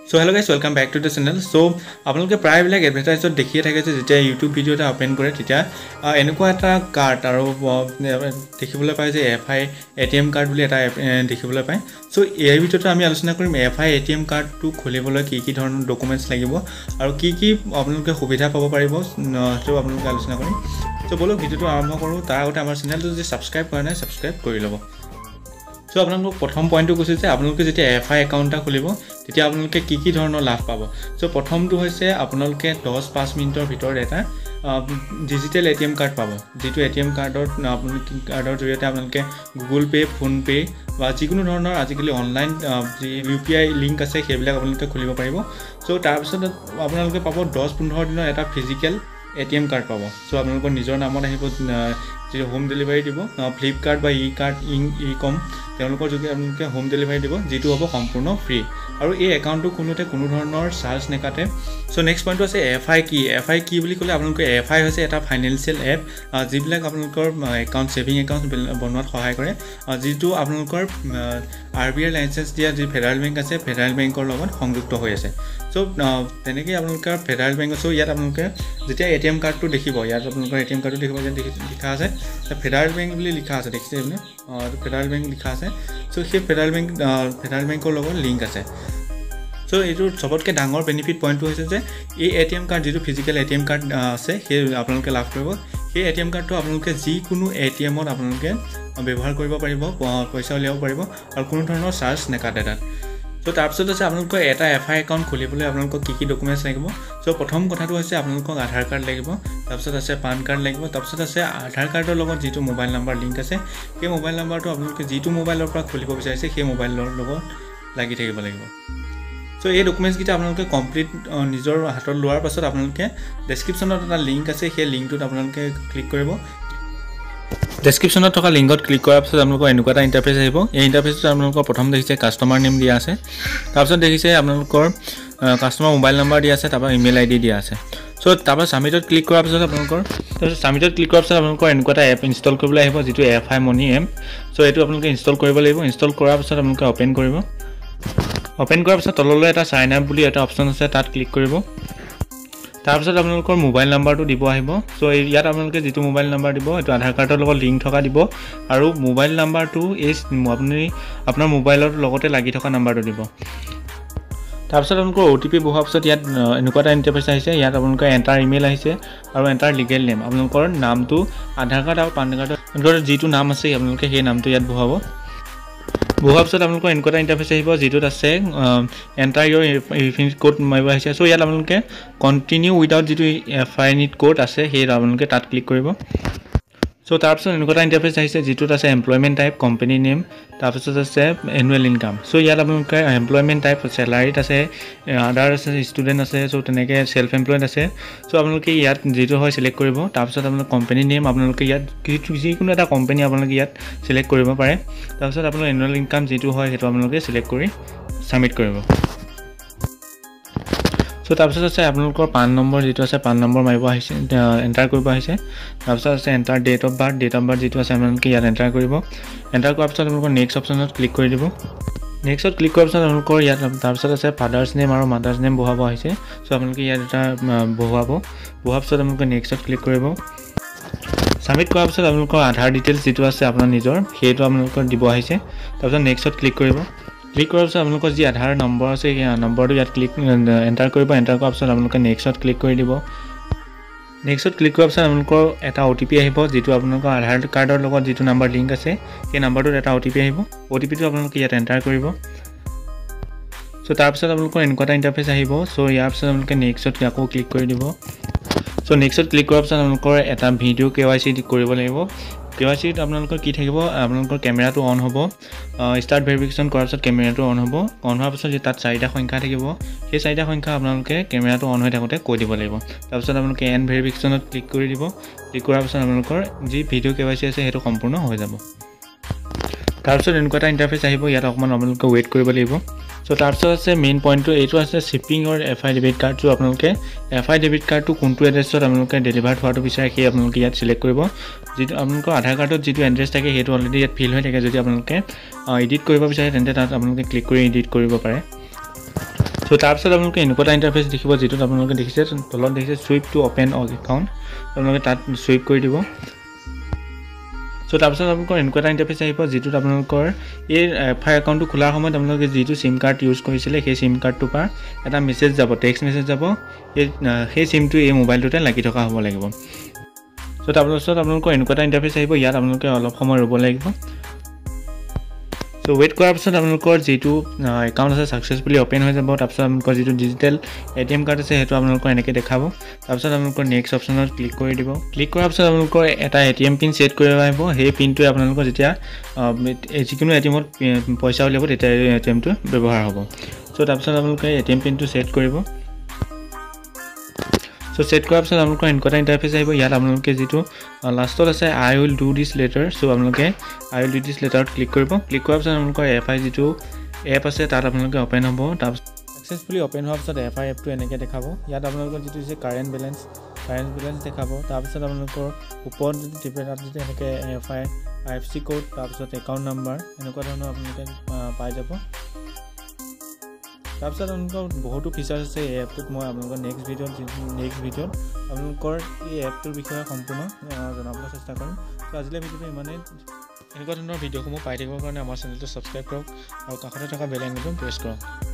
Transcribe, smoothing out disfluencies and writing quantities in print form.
So hello guys, welcome back to the channel. So আপোনালোকে প্ৰায়বিলাক এডভাৰটাইজত দেখিয়ে থাকে যে যেতিয়া ইউটিউব ভিডিও এটা ওপেন কৰে তেতিয়া এনেকুৱা এটা কাৰ্ড আৰু দেখিবলৈ পায় যে FI ATM কাৰ্ড বুলি এটা দেখিবলৈ পায়। সো এই ভিডিওটো আমি আলোচনা কৰিম FI ATM কাৰ্ডটো খুলিবলৈ কি ধৰণৰ ডকুমেন্টছ লাগিব আৰু কি আপোনালোকে সুবিধা পাব পাৰিব তো আপোনালোকে আলোচনা কৰিম। সো বলক ভিডিওটো আৰম্ভ কৰো। তাৰ আগতে আমাৰ চেনেলটো যদি সাবস্ক্ৰাইব কৰা নাই সাবস্ক্ৰাইব কৰি ল'ব। সো আপোনালোক প্ৰথম পইণ্টটো কৈছে যে আপোনালোকে যেতিয়া FI একাউণ্ট এটা খুলিব তেতিয়া আপোনালোকে কি ধৰণৰ লাভ পাব। সো প্ৰথমটো হৈছে আপোনালোকে 10-5 মিনিটৰ ভিতৰত এটা ডিজিটেল ATM কাৰ্ড পাব, যেটো ATM কাৰ্ডৰ আপোনালোকে কাৰ্ডৰ জৰিয়তে আপোনালোকে গুগল পে, ফোন পে বা যিকোনো ধৰণৰ আজিকালি অনলাইন যি UPI লিংক আছে সেইবিলাক আপোনালোকে খুলিব পাৰিব। সো তাৰপিছত আপোনালোকে পাব 10-15 দিনৰ এটা ফিজিক্যাল ATM কাৰ্ড পাব। সো আপোনালোকৰ নিজৰ নামত আহিব, যেটো হোম ডেলিভাৰী দিব, ফ্লিপকাৰ্ট বা ই-কম তেওঁলোকৰ যোগে আপোনালোকে হোম ডেলিভাৰী দিব, যেটো হ'ব সম্পূৰ্ণ ফ্ৰী আৰু এই একাউণ্টটো কোনোতে কোনো ধৰণৰ চাৰ্জ নেকাটে। সো নেক্সট পইণ্টটো আছে FI কি বুলি ক'লে আপোনালোকে FI হৈছে এটা ফাইনেন্সিয়েল এপ যিবিলাক আপোনালোকৰ একাউণ্ট সেভিং একাউণ্ট বনোৱাত সহায় কৰে, যেটো আপোনালোকৰ RBI লাইসেন্স দিয়া যি ফেডাৰেল বেংক আছে ফেডাৰেল বেংকৰ লগত সংযুক্ত হৈ আছে। সো তেনেকৈ আপোনালোকৰ ফেডাৰেল বেংক আছে। ইয়াত আপোনালোকে যেতিয়া ATM কাৰ্ডটো দেখিব, ইয়াত আপোনালোকৰ ATM কাৰ্ডটো দেখিব যেন লিখা আছে ফেডাৰেল বেংক বুলি লিখা আছে, দেখিছে আপুনি ফেডাৰেল বেংক লিখা আছে। সো সেই ফেডাৰেল বেংকৰ লগত লিংক আছে। সো এইটো সবতকৈ ডাঙৰ বেনিফিট পইণ্টটো হৈছে যে এই ATM কাৰ্ড যেটো ফিজিক্যাল ATM কাৰ্ড আছে সেই আপোনালোকে লাভ কৰিব। সেই ATM কাৰ্ডটো আপোনালোকে যিকোনো ATMত আপোনালোকে ব্যৱহাৰ কৰিব পাৰিব, পইচা উলিয়াব পাৰিব আৰু কোনো ধৰণৰ চাৰ্জ নেকাটে তাত। সো তাৰপিছত আছে আপোনালোকৰ এটা FI একাউণ্ট খুলিবলৈ আপোনালোকক কি ডকুমেন্টছ লাগিব। সো প্ৰথম কথাটো হৈছে আপোনালোকক আধাৰ কাৰ্ড লাগিব, তাৰপিছত আছে পান কাৰ্ড লাগিব, তাৰপিছত আছে আধাৰ কাৰ্ডৰ লগত যিটো মোবাইল নাম্বাৰ লিংক আছে সেই মোবাইল নাম্বাৰটো আপোনালোকে যিটো মোবাইলৰ পৰা খুলিব বিচাৰিছে সেই মোবাইলৰ লগত লাগি থাকিব লাগিব। সো এই ডকুমেন্টছ কিটা আপোনালোকে কমপ্লিট নিজৰ হাতত লোৱাৰ পাছত আপোনালোকে ডেসক্ৰিপচনত এটা লিংক আছে, সেই লিংকটোত আপোনালোকে ক্লিক কৰিব। ডেসক্ৰিপচনত থকা লিংকত ক্লিক কৰাৰ পাছত আপোনালোকৰ এনেকুৱা এটা ইন্টাৰফেস আহিব। এই ইন্টাৰফেসত আপোনালোকৰ প্ৰথম দেখিছে কাস্টমাৰ নেম দিয়া আছে, তাৰপিছত দেখিছে আপোনালোকৰ কাস্টমাৰ মোবাইল নাম্বাৰ দিয়া আছে, তাৰপৰা ইমেইল ID দিয়া আছে। সো তাৰপৰা সাবমিটত ক্লিক কৰাৰ পাছত আপোনালোকৰ এনেকুৱা এটা এপ ইনষ্টল কৰিবলৈ আহিব, যেটো FI Money এপ। সো এইটো আপোনালোকে ইনষ্টল কৰিব লাগিব। ইনষ্টল কৰাৰ পাছত আপোনালোকে ওপেন কৰিব। ওপেন কৰাৰ পাছত তললৈ এটা সাইন আপ বুলি এটা অপচন আছে, তাত ক্লিক কৰিব। তাৰপিছত আপোনালোকৰ মোবাইল নাম্বাৰটো দিব আহিব। সো ইয়াত আপোনালোকে যেটো মোবাইল নাম্বাৰ দিব এটো আধাৰ কাৰ্ডৰ লগত লিংক থকা দিব আৰু মোবাইল নাম্বাৰটো আপুনি আপোনাৰ মোবাইলৰ লগতে লাগি থকা নাম্বাৰটো দিব। তাৰপিছত আপোনালোকৰ OTP বহোৱাৰ পিছত ইয়াত এনেকুৱা এটা ইন্টাৰফেস আহিছে। ইয়াত আপোনালোকৰ এন্টাৰ ইমেইল আহিছে আৰু এন্টাৰ লিগেল নেম, আপোনালোকৰ নামটো আধাৰ কাৰ্ড আৰু পান কাৰ্ডৰ যিটো নাম আছে আপোনালোকে সেই নামটো ইয়াত বহাব। বহাৰ পিছত আপোনালোকৰ এনেকুৱা এটা ইন্টাৰফেস আহিব, যেটোত আছে এন্টাৰ ইউৰ ৰেফাৰেন্স কোড মাৰিব আহিছে। সো ইয়াত আপোনালোকে কন্টিনিউ উইদাউট যেটো FI নিড কোড আছে সেই আপোনালোকে তাত ক্লিক কৰিব। সো তাৰপিছত এনেকুৱা এটা ইন্টাৰফেস আহিছে, যেটোত আছে এমপ্লয়মেন্ট টাইপ, কোম্পানী নেম, তাৰপিছত আছে এনুৱেল ইনকাম। সো ইয়াত আপোনালোকে এমপ্লয়মেন্ট টাইপ চেলাৰীত আছে, আদাৰ আছে, ষ্টুডেণ্ট আছে, সো তেনেকৈ সেলফ এমপ্লয়েড আছে। সো আপোনালোকে ইয়াত যেটো হয় সিলেক্ট কৰিব। তাৰপিছত আপোনালোকৰ কোম্পানী নেম আপোনালোকে ইয়াত যিকোনো এটা কোম্পানী আপোনালোকে ইয়াত সিলেক্ট কৰিব পাৰে। তাৰপিছত আপোনালোকৰ এনুৱেল ইনকাম যেটো হয় সেইটো আপোনালোকে সিলেক্ট কৰি সাবমিট কৰিব। সো তাৰপিছত আছে আপোনালোকৰ পান নম্বৰ যেটো আছে পান নম্বৰ মাৰিব আহিছে, এন্টাৰ কৰিব আহিছে। তাৰপিছত আছে এন্টাৰ ডেট অফ বাৰ্থ যেটো আছে আপোনালোকে ইয়াত এন্টাৰ কৰিব। এন্টাৰ কৰাৰ পিছত আপোনালোকৰ নেক্সট অপচনত ক্লিক কৰি দিব। নেক্সটত ক্লিক কৰাৰ পিছত আপোনালোকৰ ইয়াত তাৰপিছত আছে ফাদাৰ্ছ নেম আৰু মাদাৰ্ছ নেম বহাব আহিছে। সো আপোনালোকে ইয়াত এটা বহাব। বহাৰ পিছত আপোনালোকে নেক্সটত ক্লিক কৰিব। সাবমিট কৰাৰ পিছত আপোনালোকৰ আধাৰ ডিটেইলছ যেটো আছে আপোনাৰ নিজৰ সেইটো আপোনালোকৰ দিব আহিছে। তাৰপিছত নেক্সটত ক্লিক কৰিব। ক্লিক কৰাৰ পিছত আপোনালোকৰ যি আধাৰ নম্বৰ আছে সেই নম্বৰটো ইয়াত এন্টাৰ কৰিব। এন্টাৰ কৰাৰ পিছত আপোনালোকে নেক্সটত ক্লিক কৰি দিব। নেক্সটত ক্লিক কৰাৰ পিছত আপোনালোকৰ এটা OTP আহিব, যেটো আপোনালোকৰ আধাৰ কাৰ্ডৰ লগত যেটো নাম্বাৰ লিংক আছে সেই নাম্বাৰটোত এটা OTP আহিব। OTPটো আপোনালোকে ইয়াত এন্টাৰ কৰিব। সো তাৰপিছত আপোনালোকৰ এনেকুৱা এটা ইন্টাৰফেস আহিব। সো ইয়াৰ পিছত আপোনালোকে নেক্সটত আকৌ ক্লিক কৰি দিব। সো নেক্সটত ক্লিক কৰাৰ পিছত আপোনালোকৰ এটা ভিডিও KYC কৰিব লাগিব। KYCত আপোনালোকৰ কি থাকিব, আপোনালোকৰ কেমেৰাটো অন হ'ব। ষ্টাৰ্ট ভেৰিফিকেশ্যন কৰাৰ পিছত কেমেৰাটো অন হ'ব। অন হোৱাৰ পিছত তাত 4টা সংখ্যা থাকিব, সেই 4টা সংখ্যা আপোনালোকে কেমেৰাটো অন হৈ থাকোঁতে কৈ দিব লাগিব। তাৰপিছত আপোনালোকে এণ্ড ভেৰিফিকেশ্যনত ক্লিক কৰি দিব। ক্লিক কৰাৰ পিছত আপোনালোকৰ যি ভিডিও KYC আছে সেইটো সম্পূৰ্ণ হৈ যাব। তাৰপিছত এনেকুৱা এটা ইন্টাৰফেস আহিব, ইয়াত অকমান আপোনালোকে ৱেইট কৰিব লাগিব। সো তাৰপিছত আছে মেইন পইণ্টটো এইটো আছে শিপিং অৰ FI ডেবিট কাৰ্ড। সো আপোনালোকে FI ডেবিট কাৰ্ডটো কোনটো এড্ৰেছত আপোনালোকে ডেলিভাৰ হোৱাটো বিচাৰে সেই আপোনালোকে ইয়াত সিলেক্ট কৰিব। যেটো আপোনালোকৰ আধাৰ কাৰ্ডত যেটো এড্ৰেছ থাকে সেইটো অলৰেডি ইয়াত ফিল হৈ থাকে। যদি আপোনালোকে এডিট কৰিব বিচাৰে তেন্তে তাত আপোনালোকে ক্লিক কৰি এডিট কৰিব পাৰে। সো সো তাৰপিছত আপোনালোকে এনেকুৱা এটা ইণ্টাৰফেচ দেখিব যেটোত আপোনালোকে দেখিছে তলত দেখিছে সুইপ টু ওপেন একাউণ্ট আপোনালোকে তাত সুইপ কৰি দিব সো তাৰপিছত আপোনালোকৰ এনেকুৱা এটা ইণ্টাৰফেচ আহিব যেটোত আপোনালোকৰ এই এফআই একাউণ্টটো খোলাৰ সময়ত আপোনালোকে যেটো সিম কাৰ্ড ইউজ কৰিছিলে সেই সিম কাৰ্ডটোৰ পৰা এটা মেছেজ যাব টেক্সট মেছেজ যাব সেই সিমটো এই মোবাইলটোতে লাগি থকা হ'ব লাগিব সো তাৰপিছত আপোনালোকৰ এনেকুৱা এটা ইণ্টাৰফেচ আহিব ইয়াত আপোনালোকে অলপ সময় ৰ'ব লাগিব সো ওয়েট কৰাৰ পিছত আপোনালোকৰ যেটো একাউণ্ট আছে সাকসেসফুলি ওপেন হৈ যাব তাৰপিছত আপোনালোকৰ যেটো ডিজিটেল এটিএম কাৰ্ড আছে হেতু আপোনালোকৰ এনেকৈ দেখাব তাৰপিছত আপোনালোকৰ নেক্সট অপচনত ক্লিক কৰি দিব ক্লিক কৰাৰ পিছত আপোনালোকৰ এটা এটিএম পিন সেট কৰিব আহিব সেই পিনটোৱে আপোনালোকৰ যেতিয়া যিকোনো এটিএমত পইচা উলিয়াব তেতিয়া এটিএমটো ব্যৱহাৰ হ'ব সো তাৰপিছত আপোনালোকে এটিএম পিনটো সেট কৰিব সো সেট কৰাৰ পিছত আপোনালোকৰ এনেকুৱা এটা ইণ্টাৰফেচ আহিব ইয়াত আপোনালোকে যেটো লাষ্টত আছে I will do this later so আপোনালোকে আই উইল ডু দিস লেটাৰত ক্লিক কৰিব ক্লিক কৰাৰ পিছত আপোনালোকৰ এফআই যেটো এপ আছে তাত আপোনালোকে ওপেন হ'ব তাৰপিছত সাকসেসফুলি ওপেন হোৱাৰ পিছত এফআই এপটো এনেকৈ দেখাব ইয়াত আপোনালোকৰ যেটো আছে কাৰেণ্ট বেলেন্স দেখাব তাৰপিছত আপোনালোকৰ ওপৰত টিপে তাত যেটো এনেকৈ এফআই আইএফসি কোড তাৰপিছত একাউণ্ট নাম্বাৰ এনেকুৱা ধৰণৰ আপোনালোকে পাই যাব তাৰপিছত আপোনালোকৰ বহুতো ফিচাৰ আছে এই এপটোত মই আপোনালোকৰ নেক্সট ভিডিঅ'ত আপোনালোকৰ এই এপটোৰ বিষয়ে সম্পূৰ্ণ জনাবলৈ চেষ্টা কৰিম তো আজিলৈ ভিডিঅ'টো ইমানেই এনেকুৱা ধৰণৰ ভিডিঅ'সমূহ পাই থাকিবৰ কাৰণে আমাৰ চেনেলটো ছাবস্ক্ৰাইব কৰক আৰু কাষতে থকা বেল আইকনটো প্ৰেছ কৰক